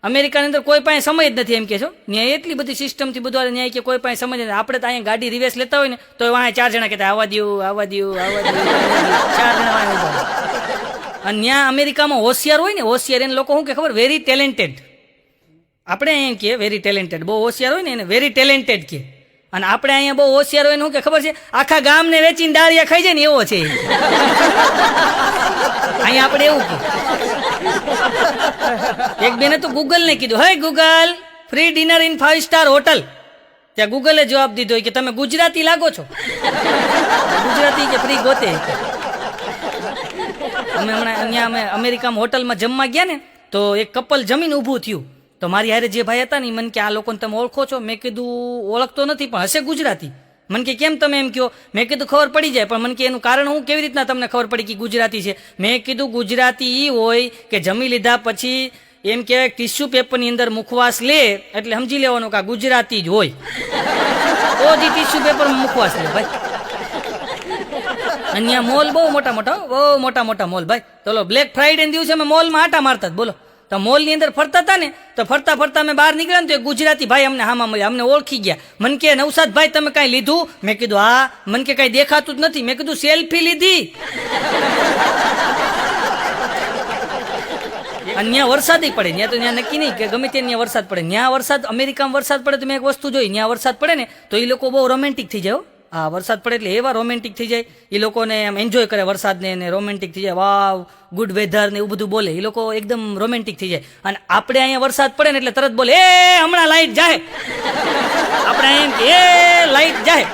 અમેરિકાની અંદર કોઈ પાસે સમય જ નથી એમ કે છો, ન્યાય એટલી બધી સિસ્ટમથી બધું ન્યાય કે કોઈ પાસે સમય નથી. આપણે તો અહીંયા ગાડી રિવેસ લેતા હોય ને તો વાંહે 4 જણા કહેતા આવવા દો આવવા દો આવવા દો, 4 જણા વાંહે ઉભા હોય. અને ત્યાં અમેરિકામાં હોશિયાર હોય ને, હોશિયાર એને લોકો શું કે ખબર, વેરી ટેલેન્ટેડ. આપણે એમ કે વેરી ટેલેન્ટેડ, બહુ હોશિયાર હોય ને એને વેરી ટેલેન્ટેડ કે. અને આપણે અહીંયા બહુ હોશિયાર હોય ને શું કે ખબર છે, આખા ગામને વેચીને દાળિયા ખાઈ જાય ને એવો છે. અહીંયા આપણે એવું કે એક બેને તો ગૂગલ ને કીધું, હે Google, free dinner in 5 star hotel. ત્યાં ગૂગલે જવાબ દીધો કે તમે ગુજરાતી લાગો છો. ગુજરાતી કે ફ્રી ગોતે. અમે હમણાં અહીંયા અમે અમેરિકામાં હોટલમાં જમવા ગયા ને તો એક કપલ જમીન ઊભું થયું. તો મારી હારે જે ભાઈ હતા ને મને કે આ લોકોને તમે ઓળખો છો? મેં કીધું ઓળખતો નથી પણ હશે ગુજરાતી. મને કે કેમ તમે એમ કહો? મેં કીધું ખબર પડી જાય, પણ મને કે એનું કારણ હું કેવી રીતના તમને ખબર પડી કે ગુજરાતી છે? મેં કીધું ગુજરાતી એ હોય કે જમી લીધા પછી એમ કે ટીશ્યુ પેપરની અંદર મુખવાસ લે એટલે સમજી લેવાનું કે આ ગુજરાતી જ હોય. તો જ ટીશ્યુ પેપરમાં મુખવાસ લે ભાઈ. અહીંયા મોલ બહુ મોટા મોટા મોલ ભાઈ. ચલો બ્લેક ફ્રાઈડે દિવસે અમે મોલમાં આટા મારતા બોલો. તો મોલની અંદર ફરતા હતા ને તો ફરતા ફરતા અમે બહાર નીકળ્યા ને તો એક ગુજરાતી ભાઈ અમને હામાં મળ્યા, અમને ઓળખી ગયા. મને કે નવસાદ ભાઈ તમે કાંઈ લીધું? મેં કીધું હા. મને કે કાંઈ દેખાતું જ નથી. મેં કીધું સેલ્ફી લીધી. અને ત્યાં વરસાદ પડે, ત્યાં તો ત્યાં નક્કી નહીં કે ગમે ત્યાં વરસાદ પડે. ત્યાં વરસાદ, અમેરિકામાં વરસાદ પડે તો મેં એક વસ્તુ જોઈ, ત્યાં વરસાદ પડે ને તો એ લોકો બહુ રોમેન્ટિક થઈ જાય. હા, વરસાદ પડે એટલે એવા રોમેન્ટિક થઈ જાય, એ લોકોને એમ એન્જોય કરે વરસાદને, ને રોમેન્ટિક થઈ જાય, વાવ ગુડ વેધર ને એવું બધું બોલે. એ લોકો એકદમ રોમેન્ટિક થઈ જાય. અને આપણે અહીંયા વરસાદ પડે ને એટલે તરત બોલે, એ હમણાં લાઈટ જાય. આપણે એમ કે એ લાઈટ જાય.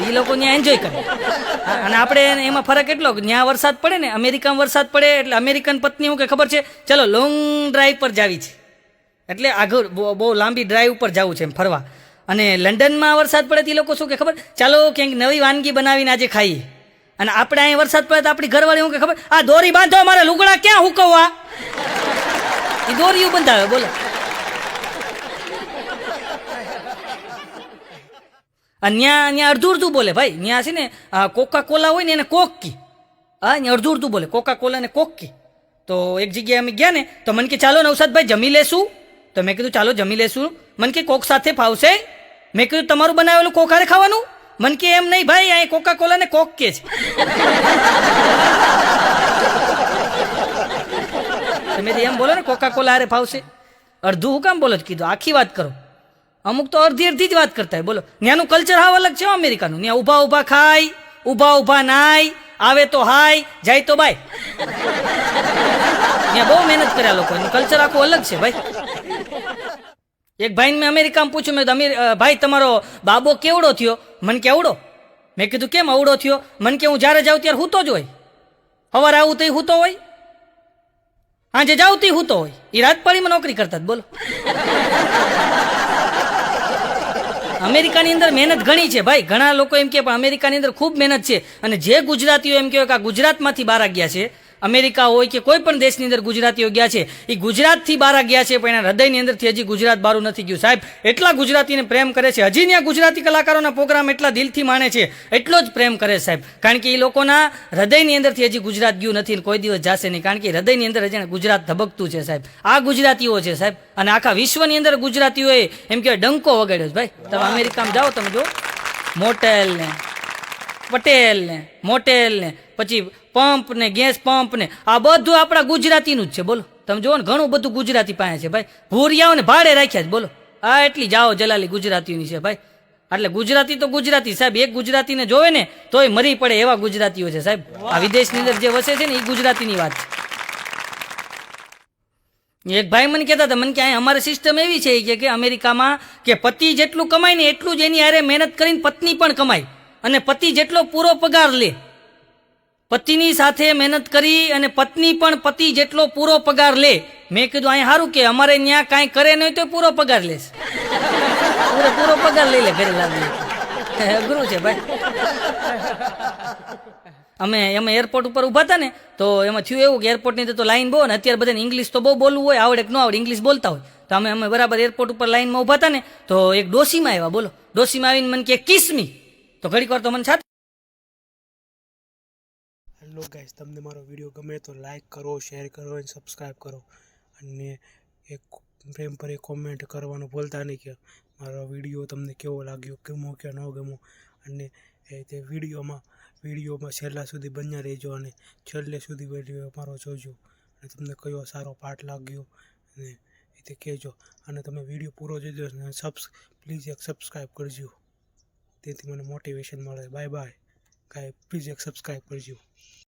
એ લોકો ત્યાં એન્જોય કરે. અને આપણે એમાં ફરક એટલો કે ત્યાં વરસાદ પડે ને, અમેરિકામાં વરસાદ પડે એટલે અમેરિકન પત્ની શું કે ખબર છે, ચલો લોંગ ડ્રાઈવ પર જાવી છે, એટલે આગળ બહુ લાંબી ડ્રાઈવ ઉપર જવું છે એમ ફરવા. અને લંડનમાં વરસાદ પડે તો એ લોકો શું કે ખબર, ચાલો ક્યાંક નવી વાનગી બનાવીને આજે ખાઈએ. અને આપણે અહીંયા વરસાદ પડે તો આપણી ઘરવાળી શું કે ખબર, આ દોરી બાંધો, મારે લુગડા ક્યાં હુકવવા. એ દોરીઓ બંધાવે બોલો. અને ત્યાં અડધું બોલે ભાઈ. ત્યાં છે ને કોકા કોલા હોય ને એને કોક કી. હા, ત્યાં અડધું બોલે, કોકા કોલા ને કોક કી. તો એક જગ્યાએ અમે ગયા ને તો મને કે ચાલો નવસાદભાઈ જમી લેશું. તો મેં કીધું ચાલો જમી લેશું. મને કે કોક સાથે ફાવશે? મેં કીધું તમારું બનાવેલું કોક હારે ખાવાનું? મને કે એમ નહીં ભાઈ, અહીં કોકા કોલા ને કોક કે છે. તમે એમ બોલો ને કોકા કોલા હારે ફાવશે. અડધું હું કામ બોલો જ કીધું, આખી વાત કરો. અમુક તો અડધી જ વાત કરતા હોય બોલો. ત્યાંનું કલ્ચર હાવ અલગ છે અમેરિકાનું. ત્યાં ઊભા ખાય, ઊભા નાય, આવે તો હાય, જાય તો બાય. ત્યાં બહુ મહેનત કર્યા લોકો, એનું કલ્ચર આખું અલગ છે ભાઈ. એક ભાઈને મેં અમેરિકામાં પૂછ્યું, મેં ભાઈ તમારો બાબો કેવડો થયો? મને કે અવડો. મેં કીધું કેમ અવડો થયો? મને કે હું જ્યારે જાઉં ત્યારે હૂતો જ હોય, સવારે આવું તો હૂતો હોય, આજે જાઉં તો હૂતો હોય. એ રાજપાળીમાં નોકરી કરતા જ બોલો. અમેરિકાની અંદર મહેનત ઘણી છે ભાઈ. ઘણા લોકો એમ કે પણ અમેરિકાની અંદર ખૂબ મહેનત છે. અને જે ગુજરાતીઓ એમ કહેવાય કે આ ગુજરાતમાંથી બહાર ગયા છે, અમેરિકા હોય કે કોઈ પણ દેશની અંદર ગુજરાતીઓ ગયા છે, એ ગુજરાતથી બહાર ગયા છે પણ એના હૃદયની અંદરથી હજી ગુજરાત બહાર નથી ગયું સાહેબ. એટલા ગુજરાતીને પ્રેમ કરે છે, હજી ત્યાં ગુજરાતી કલાકારોના પ્રોગ્રામ એટલા દિલથી માણે છે, એટલો જ પ્રેમ કરે છે સાહેબ. કારણ કે એ લોકોના હૃદયની અંદરથી હજી ગુજરાત ગયું નથી ને કોઈ દિવસ જશે નહીં. કારણ કે હૃદયની અંદર હજી ગુજરાત ધબકતું છે સાહેબ. આ ગુજરાતીઓ છે સાહેબ. અને આખા વિશ્વની અંદર ગુજરાતીઓએ એમ કહેવાય ડંકો વગાડ્યો છે ભાઈ. તમે અમેરિકામાં જાઓ, તમે જો મોટેલ ને પટેલ ને મોટેલ ને પછી પંપ ને ગેસ પંપ ને આ બધું આપણા ગુજરાતીનું જ છે બોલો. તમે જુઓ ને ઘણું બધું ગુજરાતી પાસે છે ભાઈ. ભૂરિયાઓ ને ભાડે રાખ્યા છે બોલો. આ એટલી જાઓ જલાલી ગુજરાતીઓની છે ભાઈ. એટલે ગુજરાતી તો ગુજરાતી સાહેબ. એક ગુજરાતીને જોવે ને તોય મરી પડે એવા ગુજરાતીઓ છે સાહેબ. આ વિદેશની અંદર જે વસે છે ને એ ગુજરાતીની વાત છે. એક ભાઈ મને કહેતા હતા, મને કે અમારી સિસ્ટમ એવી છે કે અમેરિકામાં કે પતિ જેટલું કમાય ને એટલું જ એની હારે મહેનત કરીને પત્ની પણ કમાય, અને પતિ જેટલો પૂરો પગાર લે. પતિની સાથે મહેનત કરી અને પત્ની પણ પતિ જેટલો પૂરો પગાર લે. મેં કીધું અહીં સારું કે અમારે ત્યાં કાંઈ કરે નહીં તો પૂરો પગાર લેશે. પૂરો પગાર લઈ લે ઘરે લાવી. અઘરું છે ભાઈ. અમે એરપોર્ટ ઉપર ઊભા હતા ને તો એમાં થયું એવું કે એરપોર્ટની તો લાઈન બહુ, ને અત્યારે બધાને ઇંગ્લિશ તો બહુ બોલવું હોય, આવડે કે ન આવડે ઇંગ્લિશ બોલતા હોય. તો અમે બરાબર એરપોર્ટ ઉપર લાઈનમાં ઊભા હતા ને તો એક ડોસીમાં આવ્યા બોલો. ડોસીમાં આવીને મને કે કિસમી. તો ઘડીક વાર તો મને સાથે. હેલો ગાઈસ, તમને મારો વિડીયો ગમે તો લાઈક કરો, શેર કરો અને સબસ્ક્રાઈબ કરો. અને એક પ્રેમ ભરી કોમેન્ટ કરવાનું ભૂલતા નહીં કે મારો વિડીયો તમને કેવો લાગ્યો, ગમ્યો કે ન ગમ્યો. અને તે વિડીયોમાં છેલ્લા સુધી બન્યા રહેજો અને છેલ્લે સુધી વિડીયો મારો જોજો અને તમને કયો સારો પાઠ લાગ્યો અને એ તે કહેજો. અને તમે વિડીયો પૂરો જોજો અને પ્લીઝ એક સબસ્ક્રાઈબ કરજો, તેથી મને મોટિવેશન મળે. બાય બાય ગાય, પ્લીઝ એક સબસ્ક્રાઈબ કરજો.